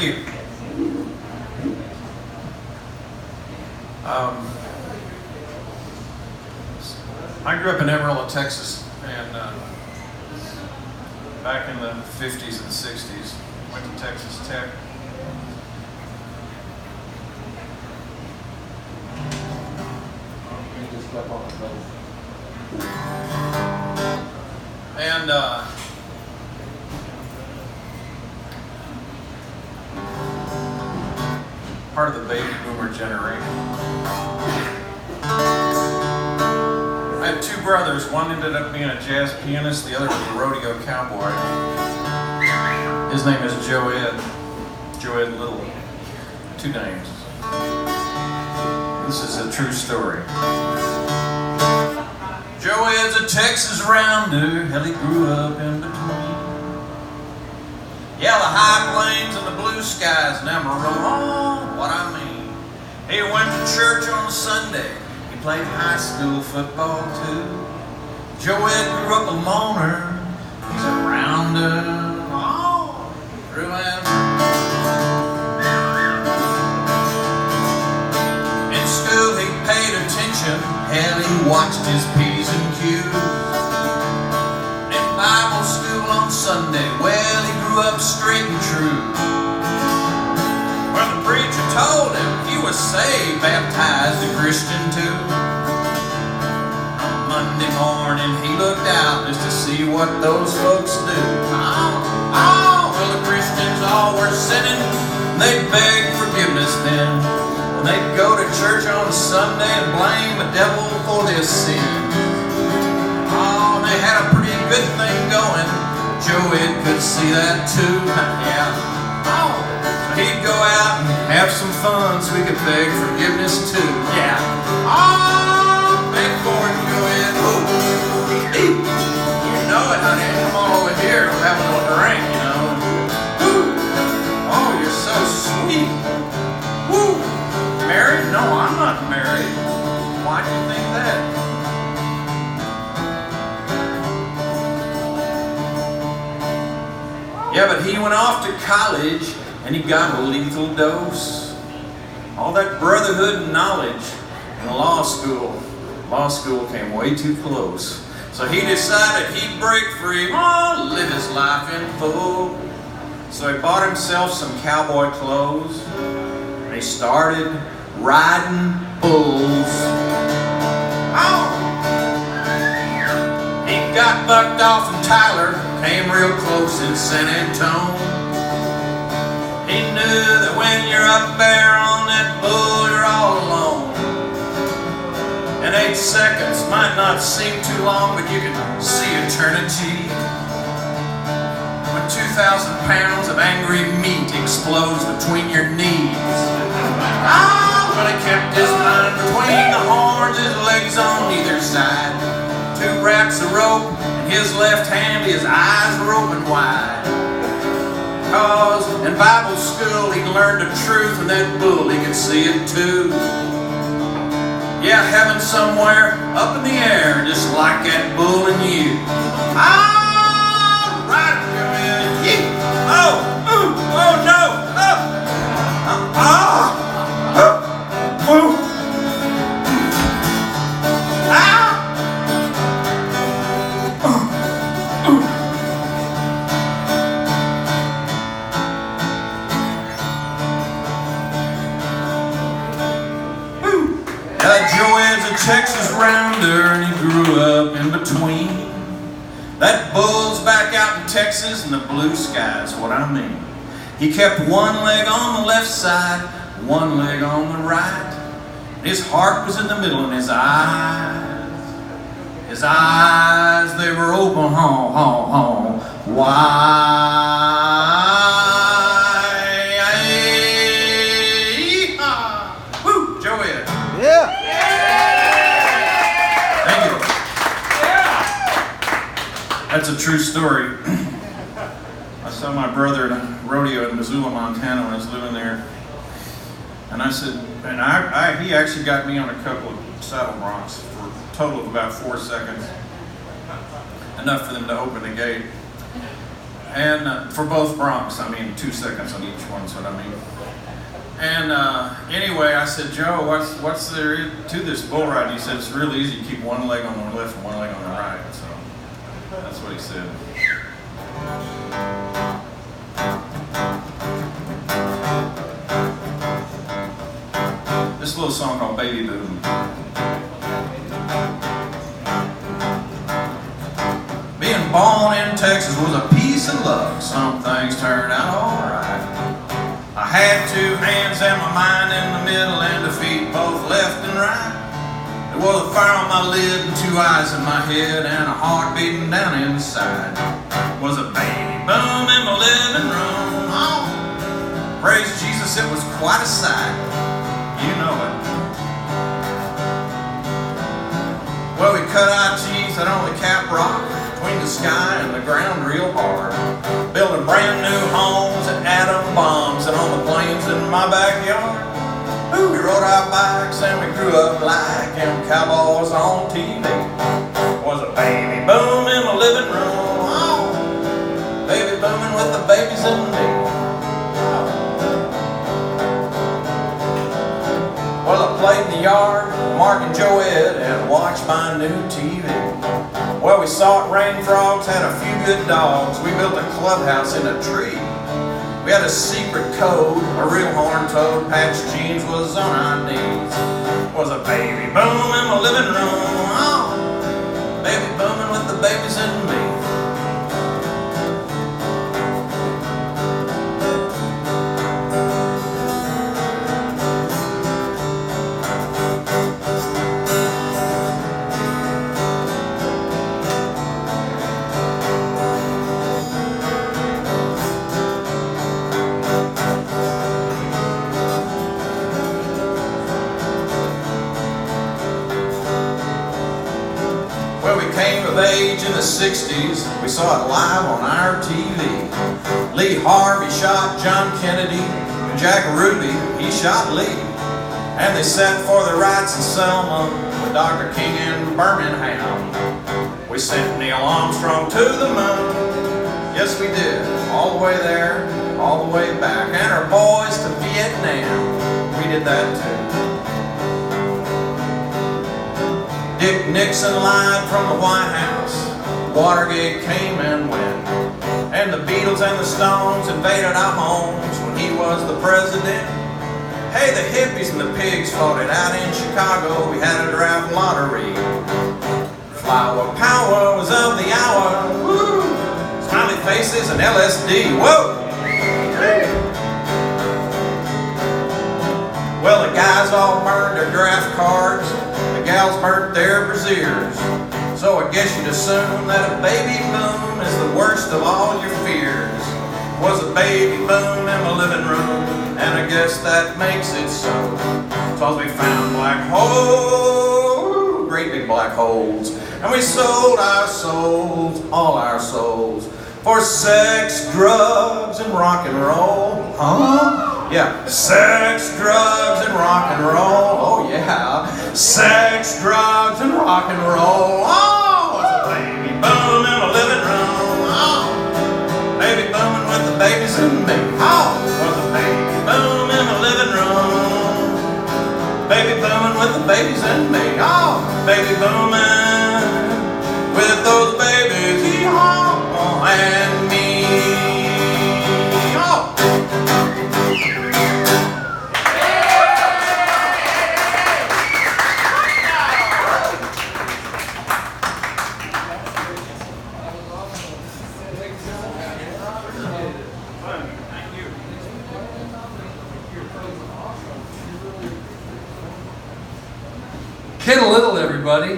you. I grew up in Amarillo, Texas, and back in the 50s and 60s, went to Texas Tech. And part of the baby boomer generation. I had two brothers. One ended up being a jazz pianist, the other was a rodeo cowboy. His name is Joe Ed Little. Two names. This is a true story. Joe Ed's a Texas rounder, hell, he grew up in between. Yeah, the high plains and the blue skies in Amarillo, what I mean. He went to church on Sunday, he played high school football too. Joe Ed grew up a loner, he's a rounder, all through and in school he paid attention, hell, he watched his P's and Q's. In Bible school on Sunday, well, he grew up straight and true. When the preacher told him he was saved, baptized a Christian too. On Monday morning, he looked out just to see what those folks do. Well, the Christians all were sinning, and they'd beg forgiveness then. And they'd go to church on Sunday and blame the devil for their sins. Oh, they had a pretty good thing going. Joe Ed could see that too. Yeah. Oh, so he'd go out and have some fun so he could beg forgiveness too. Yeah. Oh, beg for it, Joe Ed. Ooh. You know it, honey. Come on over here. We'll have a little drink, you know. Ooh. Oh, you're so sweet. Woo. Married? No, I'm not married. Why'd you think that? Yeah, but he went off to college and he got a lethal dose. All that brotherhood and knowledge in law school. Law school came way too close. So he decided he'd break free, live his life in full. So he bought himself some cowboy clothes and he started riding bulls. Oh! He got bucked off in Tyler, came real close in San Antone. He knew that when you're up there on that bull, you're all alone. And 8 seconds might not seem too long, but you can see eternity. When 2,000 pounds of angry meat explodes between your knees. Well, he kept his mind between the horns, his legs on either side. 2 wraps of rope in his left hand, his eyes were open wide. Cause in Bible school he learned the truth, and that bull he could see it too. Yeah, heaven somewhere up in the air, just like that bull and you. Right, yeah. Oh no, Joe Ed's a Texas rounder and he grew up in between. That bull's back out in Texas and the blue sky's what I mean. He kept one leg on the left side, one leg on the right. His heart was in the middle and his eyes, they were open, wide. Woo, Joe Ed. Yeah. Thank you. That's a true story. I saw my brother at a rodeo in Missoula, Montana when I was living there. And I said, and he actually got me on a couple of saddle broncs for a total of about 4 seconds. Enough for them to open the gate. And for both broncs, I mean 2 seconds on each one, is what I mean. And anyway, I said, Joe, what's there to this bull ride? He said, it's real easy. You keep one leg on the left and one leg on the right. So that's what he said. This little song called Baby Boom. Being born in Texas was a piece of luck. Some things turned out alright. I had 2 hands and my mind in the middle and 2 feet both left and right. There was a fire on my lid and 2 eyes in my head and a heart beating down inside. Was a baby boom in my living room. Oh, praise Jesus, it was quite a sight. You know it. Well, we cut our teeth and only cap rock between the sky and the ground real hard. Building brand new homes and atom bombs and on the plains in my backyard. Ooh, we rode our bikes and we grew up like them cowboys on TV. Was a baby boom in my living room. Oh, baby booming with the babies in me. Oh. Well, I played in the yard, Mark and Joette, and watched my new TV. Well, we saw it rain frogs, had a few good dogs. We built a clubhouse in a tree. We had a secret code, a real horn toad, patched jeans was on our knees. Was a baby boom in my living room. Oh, baby booming with the babies in me. Well, we came of age in the 60s. We saw it live on our TV. Lee Harvey shot John Kennedy, and Jack Ruby, he shot Lee. And they sent for the rights in Selma with Dr. King in Birmingham. We sent Neil Armstrong to the moon. Yes, we did. All the way there, all the way back. And our boys to Vietnam. We did that too. Dick Nixon lied from the White House. Watergate came and went. And the Beatles and the Stones invaded our homes when he was the president. Hey, the hippies and the pigs fought it out in Chicago. We had a draft lottery. Flower power was of the hour. Woo! Smiley faces and LSD. Whoa! Well, the guys all burned their draft cards. The gals burnt their brassieres. So I guess you'd assume that a baby boom is the worst of all your fears. Was a baby boom in my living room, and I guess that makes it so. 'Cause we found black holes, great big black holes, and we sold our souls, all our souls, for sex, drugs, and rock and roll. Huh? Yeah, sex, drugs, and rock and roll. Oh yeah, sex, drugs, and rock and roll. Oh, it's a baby boom in my living room. Oh, baby booming with the babies in me. Oh, was a baby boom in my living room. Baby booming with the babies in me. Oh, baby booming with those babies. Oh, and me. Oh. Kid a little, everybody.